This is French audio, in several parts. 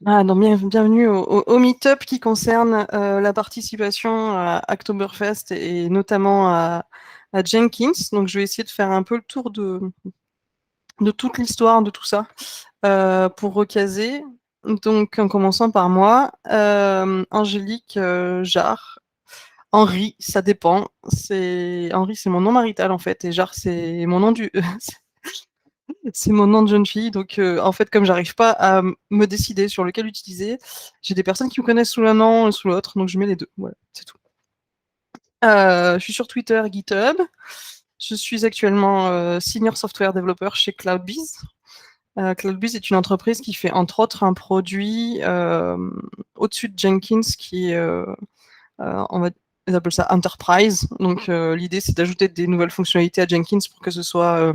Donc bienvenue au meet-up qui concerne la participation à Oktoberfest et notamment à Jenkins. Donc je vais essayer de faire un peu le tour de toute l'histoire de tout ça pour recaser. Donc en commençant par moi, Angélique Jarre. Henri, ça dépend. Henri, c'est mon nom marital en fait, et Jarre, c'est mon nom c'est mon nom de jeune fille, donc en fait, comme j'arrive pas à me décider sur lequel utiliser, j'ai des personnes qui me connaissent sous l'un nom et sous l'autre, donc je mets les deux. Voilà, c'est tout. Je suis sur Twitter, GitHub. Je suis actuellement senior software developer chez CloudBees. CloudBees est une entreprise qui fait entre autres un produit au-dessus de Jenkins qui est, ils appellent ça Enterprise. Donc l'idée c'est d'ajouter des nouvelles fonctionnalités à Jenkins pour que ce soit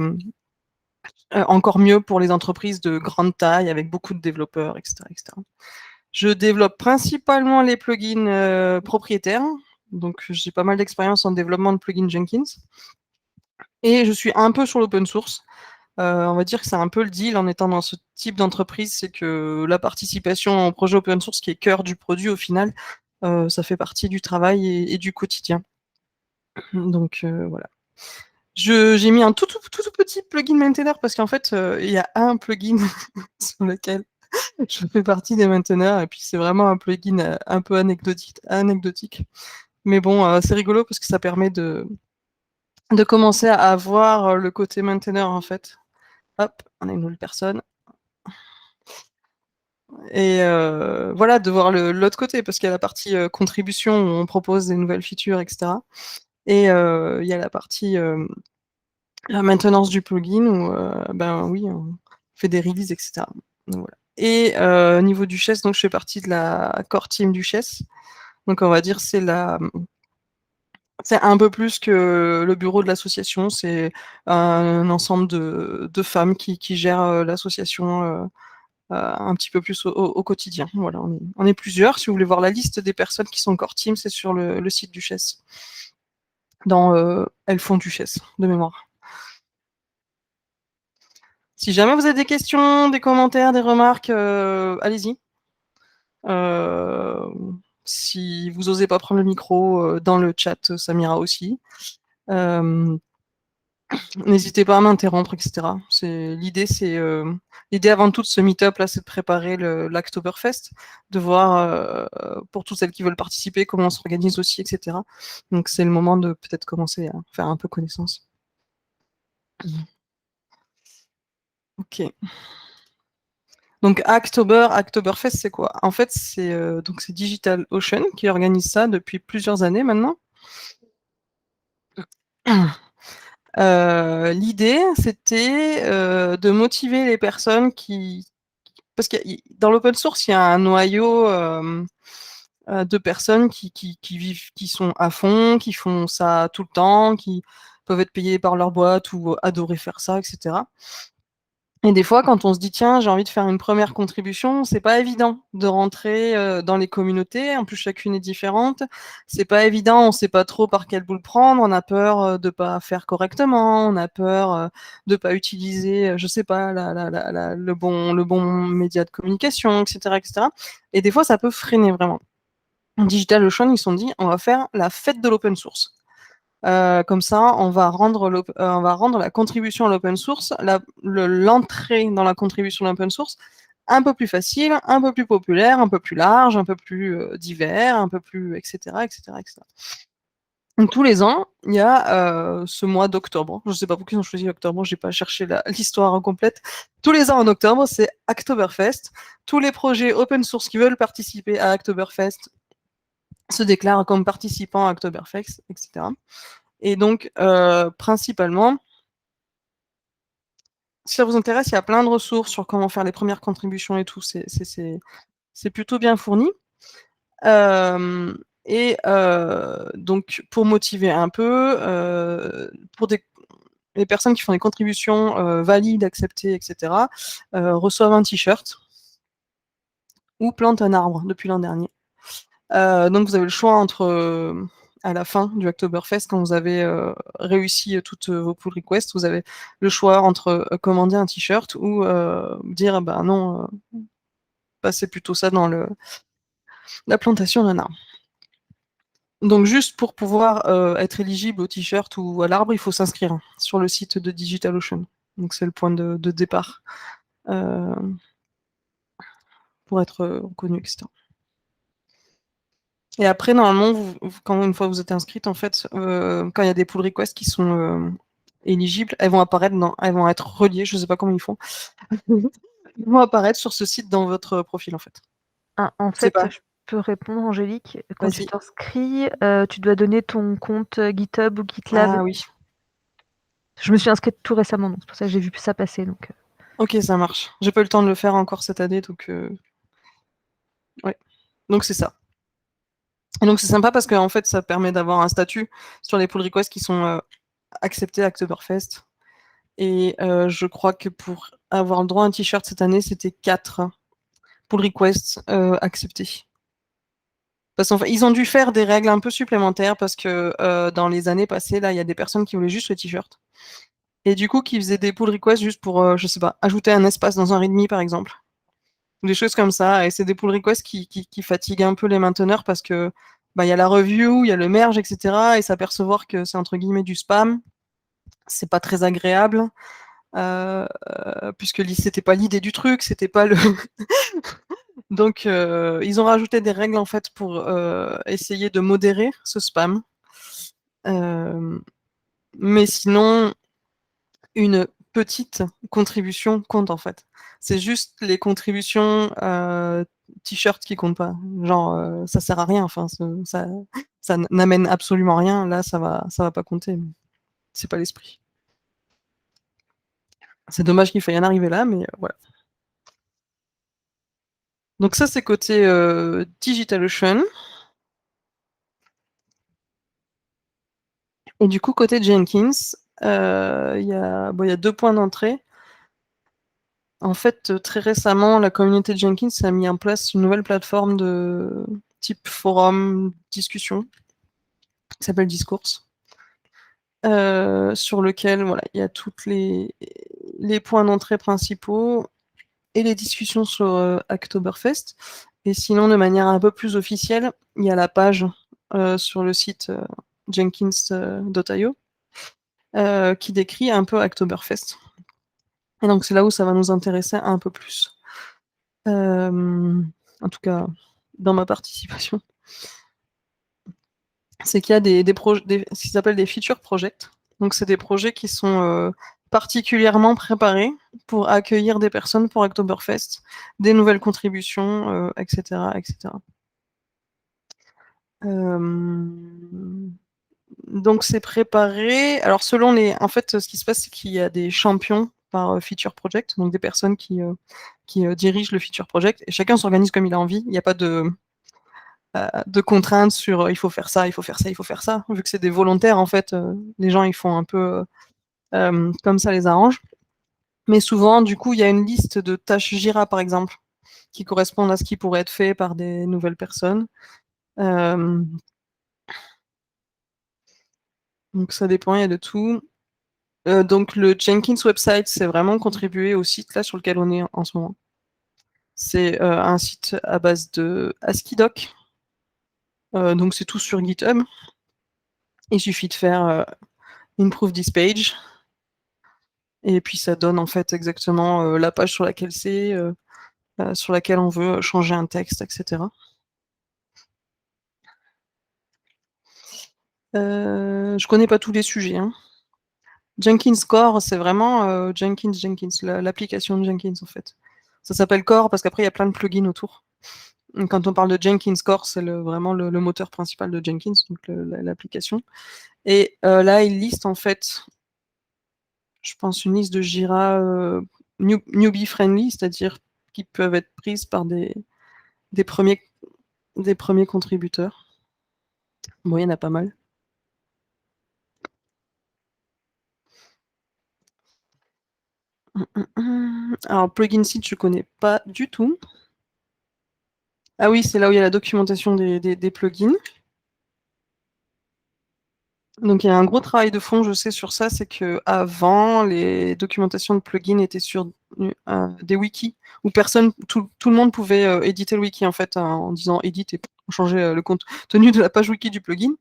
encore mieux pour les entreprises de grande taille avec beaucoup de développeurs, etc., etc. Je développe principalement les plugins propriétaires, donc j'ai pas mal d'expérience en développement de plugins Jenkins. Et je suis un peu sur l'open source. On va dire que c'est un peu le deal en étant dans ce type d'entreprise, c'est que la participation au projet open source, qui est cœur du produit au final, ça fait partie du travail et du quotidien. Donc voilà. J'ai mis un tout petit plugin maintainer parce qu'en fait, il y a un plugin sur lequel je fais partie des maintaineurs et puis c'est vraiment un plugin un peu anecdotique. Mais bon, c'est rigolo parce que ça permet de commencer à avoir le côté maintaineur en fait. Hop, on a une nouvelle personne. Et voilà, de voir l'autre côté parce qu'il y a la partie contribution où on propose des nouvelles features, etc. Et il y a la partie la maintenance du plugin où, ben oui, on fait des releases, etc. Donc, voilà. Et niveau Duchesse, donc je fais partie de la core team Duchesse. Donc on va dire c'est un peu plus que le bureau de l'association, c'est un ensemble de femmes qui gèrent l'association un petit peu plus au quotidien. Voilà, on est plusieurs. Si vous voulez voir la liste des personnes qui sont core team, c'est sur le site Duchesse. Dans Elles font Duchesse, de mémoire. Si jamais vous avez des questions, des commentaires, des remarques, allez-y. Euh, si vous osez pas prendre le micro, dans le chat, ça m'ira aussi. Euh, N'hésitez pas à m'interrompre, etc. L'idée avant tout de ce meet-up là, c'est de préparer l'Oktoberfest, de voir pour toutes celles qui veulent participer comment on s'organise aussi, etc. Donc c'est le moment de peut-être commencer à faire un peu connaissance. Ok. Donc Oktoberfest, c'est quoi? En fait, c'est Digital Ocean qui organise ça depuis plusieurs années maintenant. L'idée, c'était de motiver les personnes parce que dans l'open source, il y a un noyau de personnes qui vivent, qui sont à fond, qui font ça tout le temps, qui peuvent être payées par leur boîte ou adorer faire ça, etc. Et des fois, quand on se dit, tiens, j'ai envie de faire une première contribution, c'est pas évident de rentrer dans les communautés. En plus, chacune est différente. C'est pas évident, on sait pas trop par quel bout le prendre. On a peur de pas faire correctement. On a peur de pas utiliser, je sais pas, le bon média de communication, etc., etc. Et des fois, ça peut freiner vraiment. Digital Ocean, ils se sont dit, on va faire la fête de l'open source. Comme ça, on va rendre la contribution à l'open source, l'entrée dans la contribution à l'open source, un peu plus facile, un peu plus populaire, un peu plus large, un peu plus divers, un peu plus, etc., etc., etc. Donc, tous les ans, il y a ce mois d'octobre. Je ne sais pas pourquoi ils ont choisi octobre, je n'ai pas cherché l'histoire complète. Tous les ans en octobre, c'est Oktoberfest. Tous les projets open source qui veulent participer à Oktoberfest se déclarent comme participants à Oktoberfest, etc. Et donc, principalement, si ça vous intéresse, il y a plein de ressources sur comment faire les premières contributions et tout. C'est plutôt bien fourni. Et donc, pour motiver un peu, pour les personnes qui font des contributions valides, acceptées, etc., reçoivent un t-shirt ou plantent un arbre depuis l'an dernier. Donc vous avez le choix entre, à la fin du Oktoberfest, quand vous avez réussi toutes vos pull requests, vous avez le choix entre commander un t-shirt ou dire, ben non, passer plutôt ça dans la plantation d'un arbre. Donc juste pour pouvoir être éligible au t-shirt ou à l'arbre, il faut s'inscrire sur le site de DigitalOcean. Donc c'est le point de départ euh, pour être reconnu, etc. Et après, normalement, quand une fois que vous êtes inscrite, en fait, quand il y a des pull requests qui sont éligibles, elles vont apparaître elles vont être reliées, je sais pas comment ils font. Elles vont apparaître sur ce site dans votre profil, en fait. Ah, en C'est fait, pas. je peux répondre, Angélique. Quand tu Vas-y. t'inscris, tu dois donner ton compte GitHub ou GitLab. Ah oui. Je me suis inscrite tout récemment, donc c'est pour ça que j'ai vu ça passer. Donc, Ok, ça marche. J'ai pas eu le temps de le faire encore cette année, donc ouais. Donc c'est ça. Et donc c'est sympa parce que en fait, ça permet d'avoir un statut sur les pull requests qui sont acceptés à Oktoberfest. Et je crois que pour avoir le droit à un t-shirt cette année, c'était 4 pull requests acceptés. Parce qu'en fait, ils ont dû faire des règles un peu supplémentaires parce que dans les années passées, là, il y a des personnes qui voulaient juste le t-shirt. Et du coup, qui faisaient des pull requests juste pour, je sais pas, ajouter un espace dans un README, par exemple. Ou des choses comme ça. Et c'est des pull requests qui fatiguent un peu les mainteneurs parce que bah, il y a la review, il y a le merge, etc. Et s'apercevoir que c'est entre guillemets du spam, c'est pas très agréable. Puisque c'était pas l'idée du truc, c'était pas le. Donc, ils ont rajouté des règles en fait pour essayer de modérer ce spam. Mais sinon, une petite contribution compte en fait. C'est juste les contributions t-shirt qui comptent pas. Genre, ça sert à rien. Enfin, ça n'amène absolument rien. Là, ça va pas compter. C'est pas l'esprit. C'est dommage qu'il faille en arriver là, mais voilà. Donc ça, c'est côté DigitalOcean. Et du coup, côté Jenkins, il y a 2 points d'entrée. En fait, très récemment, la communauté de Jenkins a mis en place une nouvelle plateforme de type forum, discussion, qui s'appelle Discourse, sur lequel voilà, il y a tous les points d'entrée principaux et les discussions sur Oktoberfest. Et sinon, de manière un peu plus officielle, il y a la page sur le site jenkins.io qui décrit un peu Oktoberfest. Et donc c'est là où ça va nous intéresser un peu plus. En tout cas, dans ma participation. C'est qu'il y a ce qu'ils appellent des feature projects. Donc c'est des projets qui sont particulièrement préparés pour accueillir des personnes pour Oktoberfest, des nouvelles contributions, etc., etc. Donc c'est préparé. Alors selon en fait, ce qui se passe, c'est qu'il y a des champions par feature project, donc des personnes qui dirigent le feature project, et chacun s'organise comme il a envie. Il n'y a pas de contraintes sur il faut faire ça, il faut faire ça, il faut faire ça. Vu que c'est des volontaires, en fait, les gens ils font un peu comme ça les arrange. Mais souvent, du coup, il y a une liste de tâches Jira, par exemple, qui correspondent à ce qui pourrait être fait par des nouvelles personnes. Euh, donc ça dépend, il y a de tout. Donc le Jenkins website, c'est vraiment contribué au site là sur lequel on est en ce moment. C'est un site à base de ASCII-Doc. Donc c'est tout sur GitHub. Il suffit de faire improve this page. Et puis ça donne en fait exactement la page sur laquelle c'est, sur laquelle on veut changer un texte, etc. Je connais pas tous les sujets, hein. Jenkins Core, c'est vraiment Jenkins, l'application de Jenkins en fait. Ça s'appelle Core parce qu'après il y a plein de plugins autour. Quand on parle de Jenkins Core, c'est vraiment le moteur principal de Jenkins, donc l'application. Et là, il liste en fait, je pense, une liste de Jira newbie friendly, c'est-à-dire qui peuvent être prises par des premiers, des premiers contributeurs. Bon, il y en a pas mal. Alors, plugin site, je connais pas du tout. Ah oui, c'est là où il y a la documentation des plugins. Donc il y a un gros travail de fond, je sais, sur ça, c'est que avant les documentations de plugins étaient sur contenu, des wikis, où tout le monde pouvait éditer le wiki en fait, en disant edit et changer le contenu de la page wiki du plugin.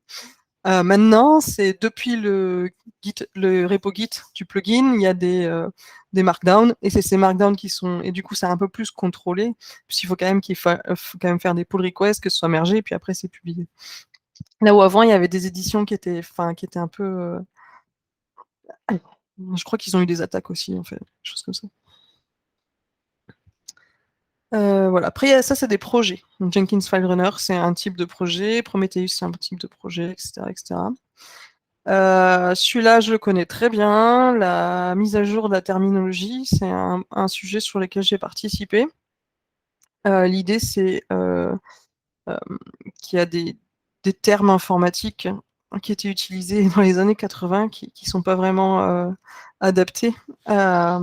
Maintenant, c'est depuis le repo Git du plugin, il y a des markdowns, et c'est ces markdowns qui sont, et du coup, c'est un peu plus contrôlé, puisqu'il faut quand même faut quand même faire des pull requests, que ce soit mergé, et puis après, c'est publié. Là où avant, il y avait des éditions qui étaient un peu, je crois qu'ils ont eu des attaques aussi, en fait, des choses comme ça. Voilà. Après, ça, c'est des projets. Donc, Jenkins File Runner, c'est un type de projet. Prometheus, c'est un type de projet, etc., etc. Celui-là, je le connais très bien. La mise à jour de la terminologie, c'est un sujet sur lequel j'ai participé. L'idée, c'est qu'il y a des termes informatiques qui étaient utilisés dans les années 80 qui ne sont pas vraiment adaptés à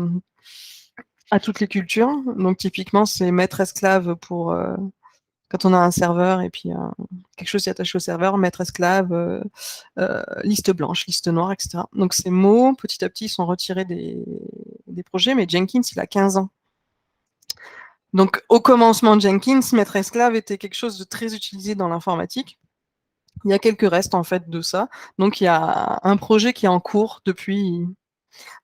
toutes les cultures. Donc, typiquement, c'est maître-esclave pour quand on a un serveur et puis quelque chose qui est attaché au serveur, maître-esclave, liste blanche, liste noire, etc. Donc ces mots, petit à petit, sont retirés des projets, mais Jenkins, il a 15 ans. Donc au commencement de Jenkins, maître-esclave était quelque chose de très utilisé dans l'informatique. Il y a quelques restes en fait de ça. Donc il y a un projet qui est en cours depuis,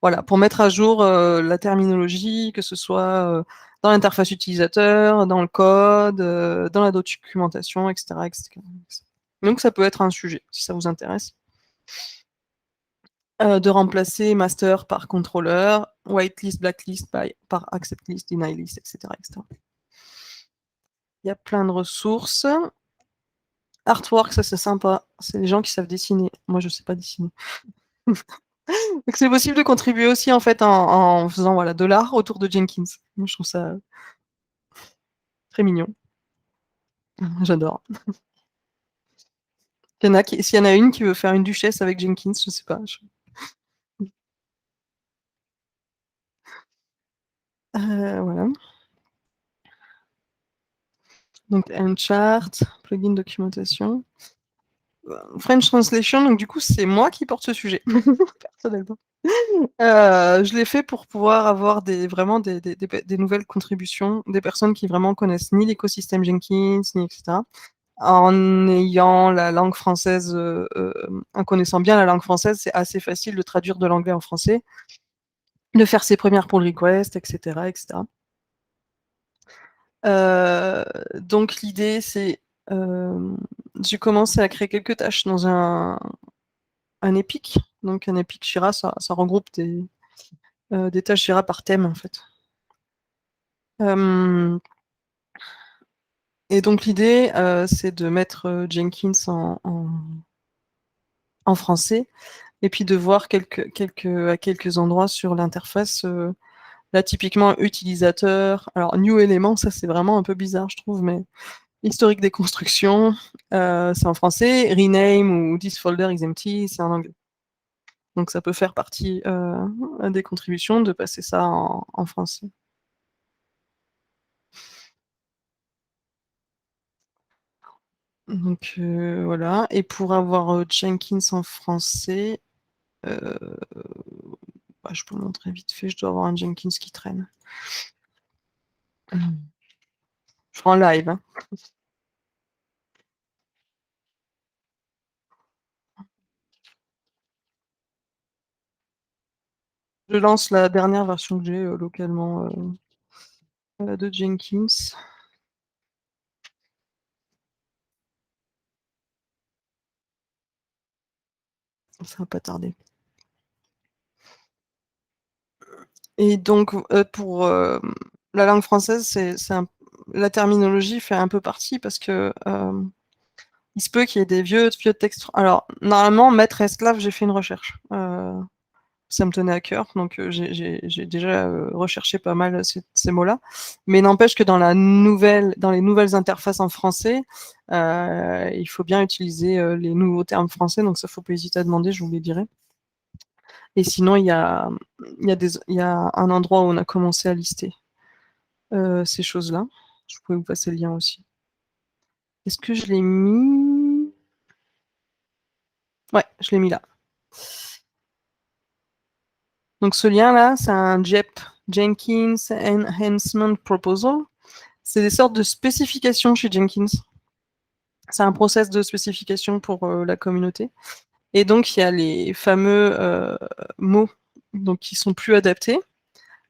voilà, pour mettre à jour la terminologie, que ce soit dans l'interface utilisateur, dans le code, dans la documentation, etc., etc. Donc ça peut être un sujet, si ça vous intéresse. De remplacer master par contrôleur, whitelist, blacklist par accept list, deny list, etc., etc. Il y a plein de ressources. Artwork, ça c'est sympa. C'est les gens qui savent dessiner. Moi, je ne sais pas dessiner. Donc c'est possible de contribuer aussi en fait en faisant voilà, de l'art autour de Jenkins. Moi, je trouve ça très mignon. J'adore. S'il y en a une qui veut faire une duchesse avec Jenkins, je sais pas. Voilà. Donc, chart, plugin documentation. French Translation, donc du coup, c'est moi qui porte ce sujet, personnellement. Je l'ai fait pour pouvoir avoir vraiment des nouvelles contributions, des personnes qui vraiment connaissent ni l'écosystème Jenkins, ni etc. En ayant la langue française, en connaissant bien la langue française, c'est assez facile de traduire de l'anglais en français, de faire ses premières pull requests, etc., etc. Donc l'idée, c'est, j'ai commencé à créer quelques tâches dans un Epic. Donc un Epic Jira, ça regroupe des tâches Jira par thème, en fait. Et donc l'idée, c'est de mettre Jenkins en français, et puis de voir à quelques endroits sur l'interface, là typiquement utilisateur, alors new élément, ça c'est vraiment un peu bizarre je trouve, mais historique des constructions, c'est en français, rename ou this folder is empty, c'est en anglais. Donc ça peut faire partie des contributions de passer ça en français. Donc voilà, et pour avoir Jenkins en français, bah, je peux vous montrer vite fait, je dois avoir un Jenkins qui traîne. Je ferai en live. Hein. Je lance la dernière version que j'ai localement de Jenkins. Ça va pas tarder. Et donc, pour la langue française, la terminologie fait un peu partie parce que il se peut qu'il y ait des vieux textes. Alors, normalement, maître esclave, j'ai fait une recherche. Ça me tenait à cœur, donc j'ai déjà recherché pas mal ces mots-là. Mais n'empêche que dans les nouvelles interfaces en français, il faut bien utiliser les nouveaux termes français, donc ça, faut pas hésiter à demander, je vous les dirai. Et sinon, il y a un endroit où on a commencé à lister ces choses-là. Je pourrais vous passer le lien aussi. Est-ce que je l'ai mis? Ouais, je l'ai mis là. Donc ce lien-là, c'est un JEP Jenkins Enhancement Proposal. C'est des sortes de spécifications chez Jenkins. C'est un process de spécification pour la communauté. Et donc, il y a les fameux mots donc, qui sont plus adaptés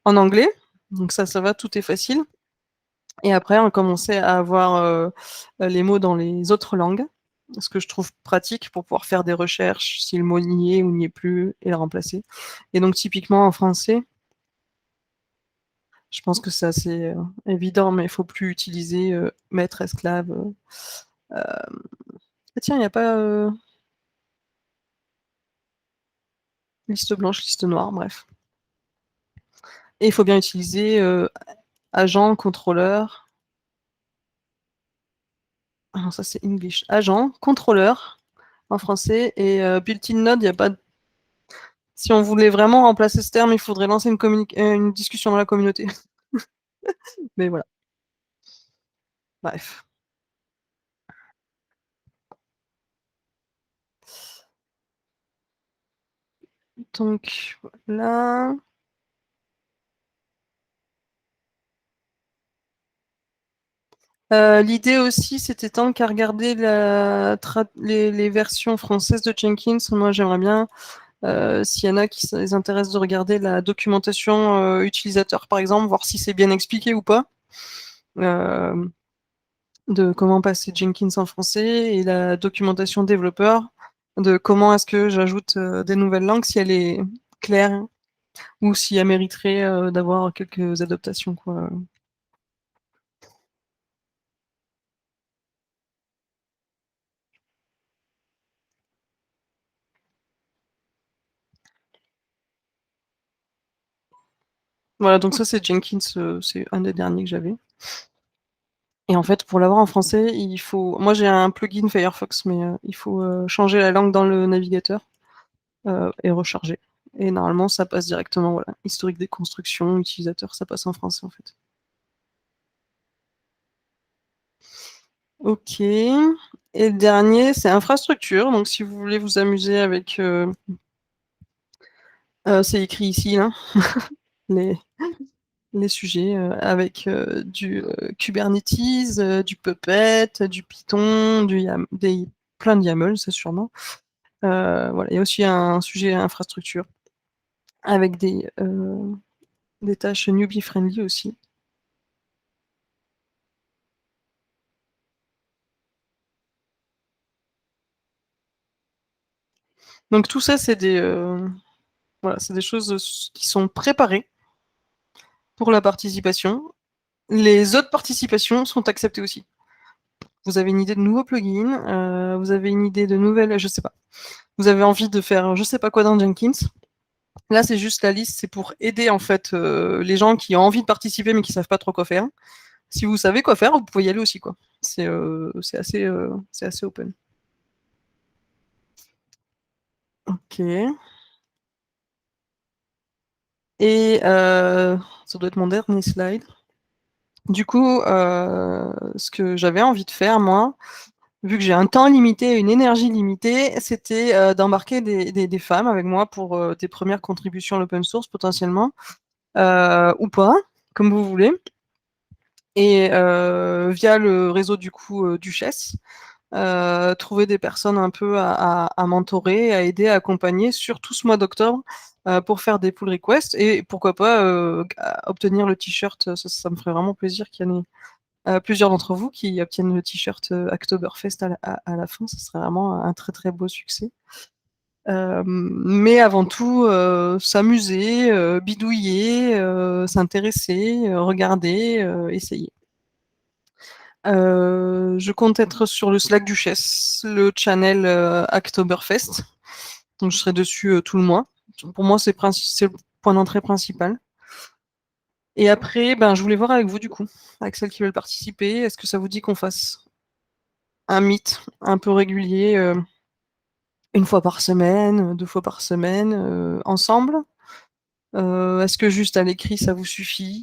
en anglais. Donc ça va, tout est facile. Et après, on commençait à avoir les mots dans les autres langues, ce que je trouve pratique pour pouvoir faire des recherches si le mot n'y est ou n'y est plus et le remplacer. Et donc, typiquement en français, je pense que c'est assez évident, mais il ne faut plus utiliser maître, esclave. Ah, tiens, il n'y a pas liste blanche, liste noire, bref. Et il faut bien utiliser agent, contrôleur. Ah non, ça c'est English. Agent, contrôleur en français. Et built-in node, il n'y a pas. Si on voulait vraiment remplacer ce terme, il faudrait lancer une discussion dans la communauté. Mais voilà. Bref. Donc voilà. L'idée aussi, c'était tant qu'à regarder les versions françaises de Jenkins. Moi, j'aimerais bien, s'il y en a qui les intéresse, de regarder la documentation utilisateur, par exemple, voir si c'est bien expliqué ou pas. De comment passer Jenkins en français et la documentation développeur de comment est-ce que j'ajoute des nouvelles langues, si elle est claire ou si elle mériterait d'avoir quelques adaptations, quoi. Voilà, donc ça c'est Jenkins, c'est un des derniers que j'avais. Et en fait, pour l'avoir en français, il faut. Moi j'ai un plugin Firefox, mais il faut changer la langue dans le navigateur et recharger. Et normalement, ça passe directement, voilà. Historique des constructions, utilisateur, ça passe en français en fait. Ok. Et le dernier, c'est infrastructure. Donc, si vous voulez vous amuser avec, c'est écrit ici, là, les, les sujets avec du Kubernetes, du Puppet, du Python, plein de YAML, c'est sûrement. Voilà. Il y a aussi un sujet infrastructure avec des tâches newbie friendly aussi. Donc tout ça, voilà, c'est des choses qui sont préparées pour la participation. Les autres participations sont acceptées aussi. Vous avez une idée de nouveaux plugins, vous avez une idée de nouvelles, je sais pas. Vous avez envie de faire je sais pas quoi dans Jenkins. Là, c'est juste la liste, c'est pour aider en fait les gens qui ont envie de participer mais qui savent pas trop quoi faire. Si vous savez quoi faire, vous pouvez y aller aussi, quoi. C'est assez open. Ok. Et ça doit être mon dernier slide. Du coup, ce que j'avais envie de faire, moi, vu que j'ai un temps limité, une énergie limitée, c'était d'embarquer des femmes avec moi pour des premières contributions à l'open source potentiellement, ou pas, comme vous voulez. Et via le réseau du coup Duchesse, trouver des personnes un peu à mentorer, à aider, à accompagner sur tout ce mois d'octobre pour faire des pull requests et pourquoi pas obtenir le t-shirt. Ça me ferait vraiment plaisir qu'il y en ait plusieurs d'entre vous qui obtiennent le t-shirt Oktoberfest à la fin. Ce serait vraiment un très très beau succès. Mais avant tout, s'amuser, bidouiller, s'intéresser, regarder, essayer. Je compte être sur le Slack Duchesse, le channel Oktoberfest. Donc je serai dessus tout le mois. Pour moi, c'est le point d'entrée principal. Et après, ben, je voulais voir avec vous, du coup, avec celles qui veulent participer. Est-ce que ça vous dit qu'on fasse un meet un peu régulier, une fois par semaine, 2 fois par semaine, ensemble? Est-ce que juste à l'écrit, ça vous suffit?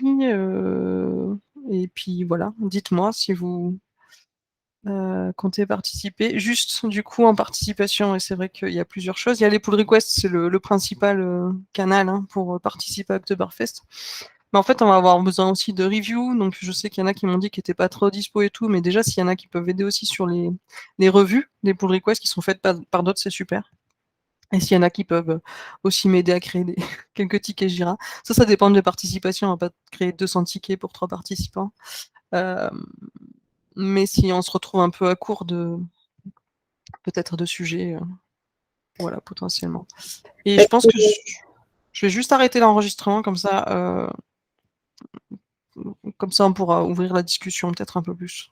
Et puis voilà, dites-moi si vous comptez participer. Juste, du coup, en participation, et c'est vrai qu'il y a plusieurs choses. Il y a les pull requests, c'est le principal canal hein, pour participer à Oktoberfest. Mais en fait, on va avoir besoin aussi de reviews. Donc, je sais qu'il y en a qui m'ont dit qu'ils n'étaient pas trop dispo et tout. Mais déjà, s'il y en a qui peuvent aider aussi sur les revues, des pull requests qui sont faites par d'autres, c'est super. Et s'il y en a qui peuvent aussi m'aider à créer quelques tickets Jira. Ça dépend des participations. On va pas créer 200 tickets pour 3 participants. Mais si on se retrouve un peu à court peut-être de sujets, voilà, potentiellement. Et je pense que je vais juste arrêter l'enregistrement, comme ça on pourra ouvrir la discussion peut-être un peu plus.